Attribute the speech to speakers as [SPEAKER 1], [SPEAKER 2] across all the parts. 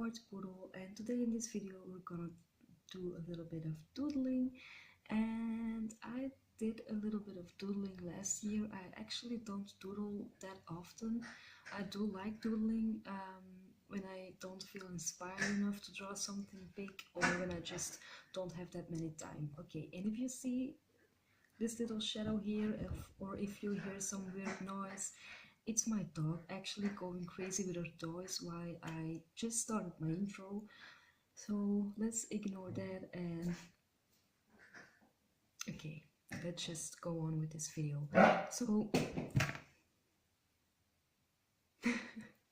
[SPEAKER 1] art Doodle, and today in this video we're gonna do a little bit of doodling. And I did a little bit of doodling last year. I actually don't doodle that often. I do like doodling when I don't feel inspired enough to draw something big, or when I just don't have that many time. Okay, and if you see this little shadow here, or if you hear some weird noise, it's my dog actually going crazy with her toys while I just started my intro. So let's ignore that, and okay, let's just go on with this video. So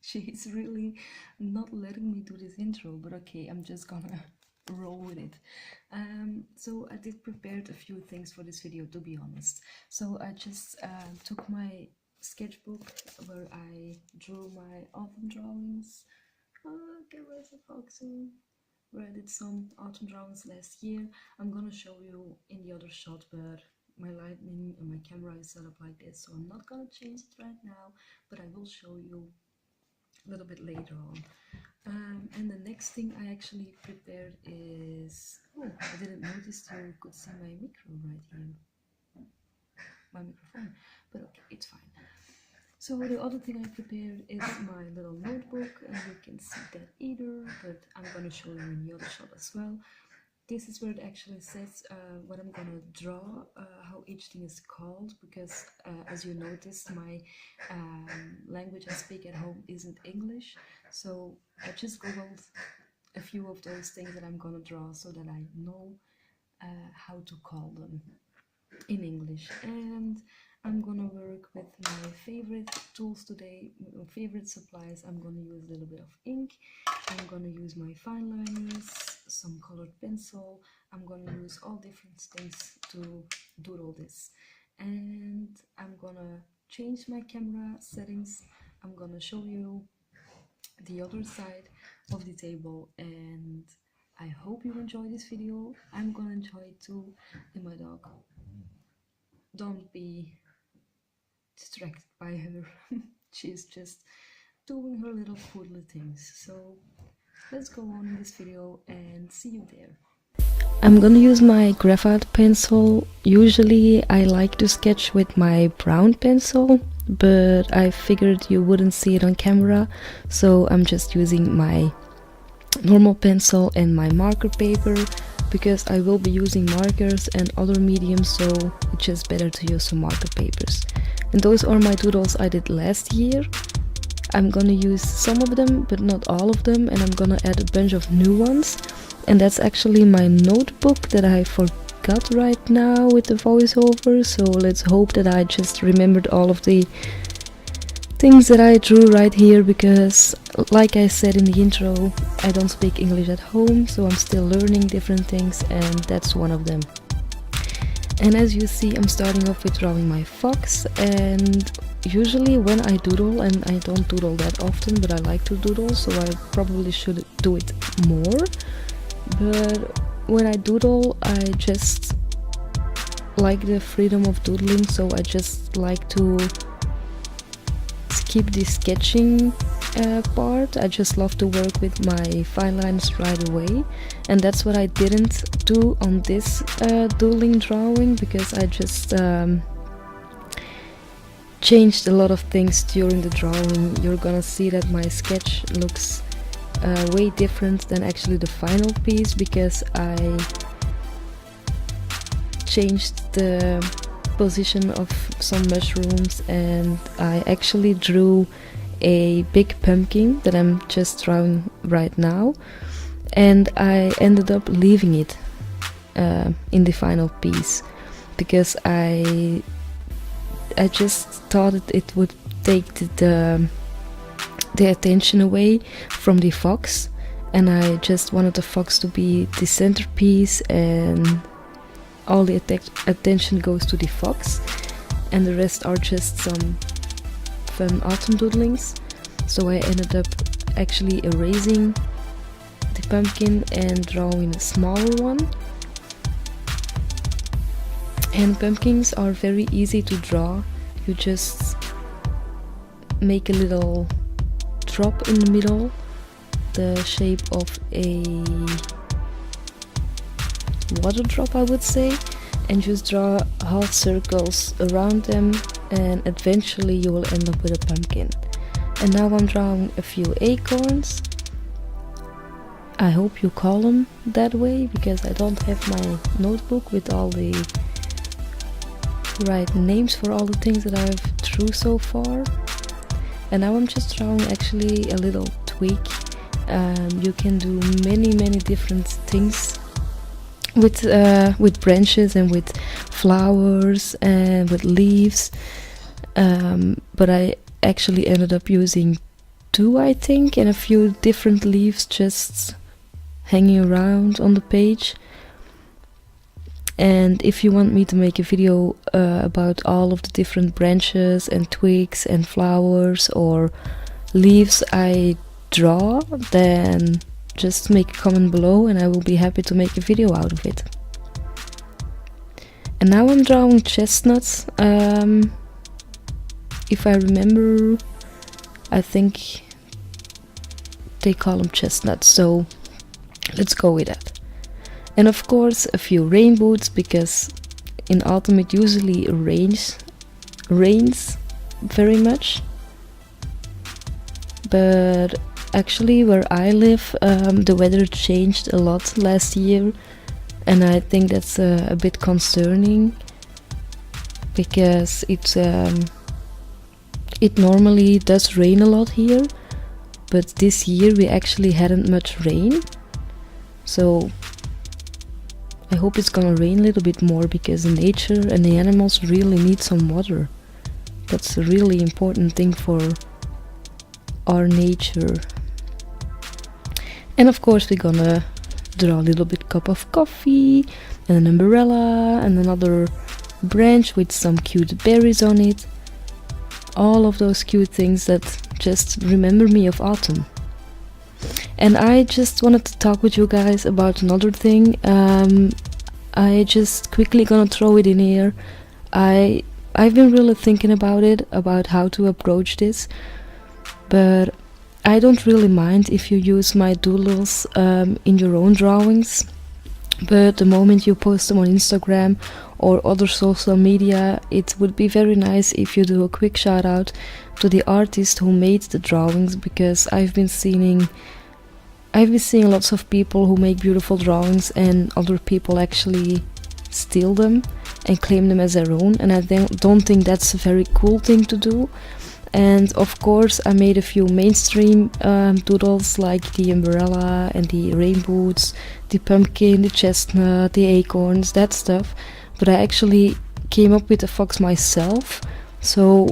[SPEAKER 1] she's really not letting me do this intro, but okay, I'm just gonna roll with it. So I did prepared a few things for this video, to be honest. So I just took my sketchbook where I drew my autumn drawings. Okay, where's the foxy? Where I did some autumn drawings last year. I'm gonna show you in the other shot, but my lighting and my camera is set up like this, so I'm not gonna change it right now, but I will show you a little bit later on. And the next thing I actually prepared is, oh, I didn't notice you could see my micro right here, my microphone, but okay, it's fine. So the other thing I prepared is my little notebook, and you can see that either, but I'm gonna show you in the other shot as well. This is where it actually says what I'm gonna draw, how each thing is called, because as you noticed, my language I speak at home isn't English, so I just googled a few of those things that I'm gonna draw so that I know how to call them in English. And I'm gonna work with my favorite tools today, my favorite supplies. I'm gonna use a little bit of ink, I'm gonna use my fine liners, some colored pencil. I'm gonna use all different things to doodle this. And I'm gonna change my camera settings. I'm gonna show you the other side of the table, and I hope you enjoy this video. I'm gonna enjoy it too. And my dog, don't be distracted by her. She's just doing her little poodle things. So let's go on in this video and see you there. I'm gonna use my graphite pencil. Usually I like to sketch with my brown pencil, but I figured you wouldn't see it on camera, so I'm just using my normal pencil and my marker paper, because I will be using markers and other mediums, so it's just better to use some marker papers. And those are my doodles I did last year. I'm gonna use some of them, but not all of them, and I'm gonna add a bunch of new ones. And that's actually my notebook that I forgot right now with the voiceover, so let's hope that I just remembered all of the things that I drew right here, because like I said in the intro, I don't speak English at home, so I'm still learning different things, and that's one of them. And as you see, I'm starting off with drawing my fox, and usually when I doodle, and I don't doodle that often, but I like to doodle, so I probably should do it more. But when I doodle, I just like the freedom of doodling, so I just like to skip the sketching part. I just love to work with my fine lines right away, and that's what I didn't do on this doodling drawing, because I just changed a lot of things during the drawing. You're gonna see that my sketch looks way different than actually the final piece, because I changed the position of some mushrooms, and I actually drew a big pumpkin that I'm just drawing right now, and I ended up leaving it in the final piece, because I just thought it would take the attention away from the fox, and I just wanted the fox to be the centerpiece, and all the attention goes to the fox, and the rest are just some fun autumn doodlings. So I ended up actually erasing the pumpkin and drawing a smaller one. And pumpkins are very easy to draw. You just make a little drop in the middle the shape of a water drop, I would say, and just draw half circles around them, and eventually you will end up with a pumpkin. And now I'm drawing a few acorns. I hope you call them that way, because I don't have my notebook with all the right names for all the things that I've drew so far. And now I'm just drawing actually a little twig. You can do many different things with branches and with flowers and with leaves, but I actually ended up using 2, I think, and a few different leaves just hanging around on the page. And if you want me to make a video about all of the different branches and twigs and flowers or leaves I draw, then just make a comment below and I will be happy to make a video out of it. And now I'm drawing chestnuts. If I remember, I think they call them chestnuts, so let's go with that. And of course a few rain boots, because in autumn it usually rains very much. But actually where I live, the weather changed a lot last year, and I think that's a bit concerning, because it normally does rain a lot here, but this year we actually hadn't much rain. So I hope it's gonna rain a little bit more, because nature and the animals really need some water. That's a really important thing for our nature. And of course we're gonna draw a little bit cup of coffee and an umbrella and another branch with some cute berries on it. All of those cute things that just remember me of autumn. And I just wanted to talk with you guys about another thing. I just quickly gonna throw it in here. I've been really thinking about it, about how to approach this, but I don't really mind if you use my doodles in your own drawings, but the moment you post them on Instagram or other social media, it would be very nice if you do a quick shout out to the artist who made the drawings, because I've been seeing lots of people who make beautiful drawings and other people actually steal them and claim them as their own, and I don't think that's a very cool thing to do. And of course I made a few mainstream doodles, like the umbrella and the rain boots, the pumpkin, the chestnut, the acorns, that stuff, but I actually came up with a fox myself, so,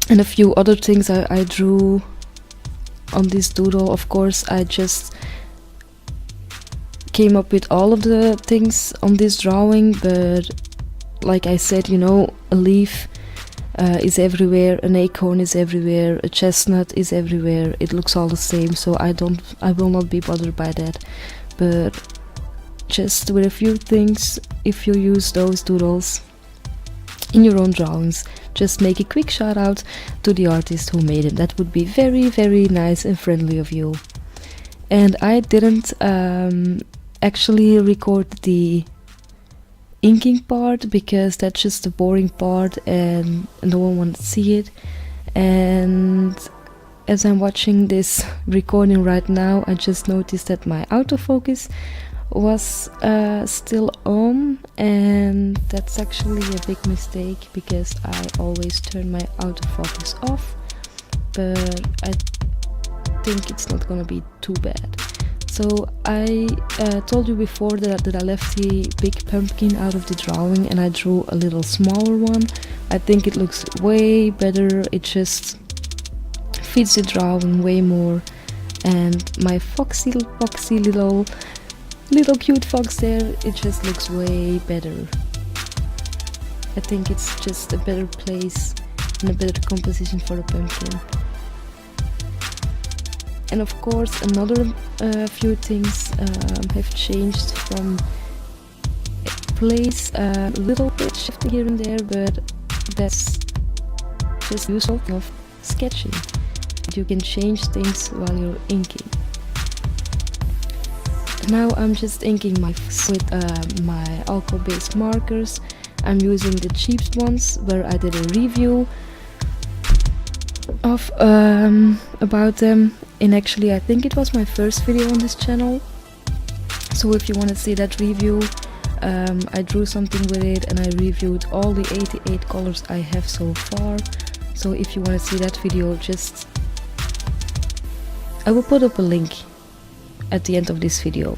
[SPEAKER 1] and a few other things I drew on this doodle. Of course I just came up with all of the things on this drawing, but like I said, you know, a leaf is everywhere, an acorn is everywhere, a chestnut is everywhere, it looks all the same, so I will not be bothered by that. But just with a few things, if you use those doodles in your own drawings, just make a quick shout out to the artist who made it. That would be very nice and friendly of you. And I didn't actually record the inking part, because that's just the boring part and no one wanted to see it. And as I'm watching this recording right now, I just noticed that my autofocus was still on, and that's actually a big mistake, because I always turn my autofocus off, but I think it's not gonna be too bad. So I told you before that I left the big pumpkin out of the drawing and I drew a little smaller one. I think it looks way better, it just fits the drawing way more, and my foxy little cute fox there, it just looks way better. I think it's just a better place and a better composition for a pumpkin. And of course another few things have changed from place, a little bit shifted here and there, but that's just useful of sketching. You can change things while you're inking. Now I'm just inking my with my alcohol-based markers. I'm using the cheapest ones where I did a review of about them, and actually I think it was my first video on this channel. So if you want to see that review, I drew something with it and I reviewed all the 88 colors I have so far. So if you want to see that video, I will put up a link at the end of this video.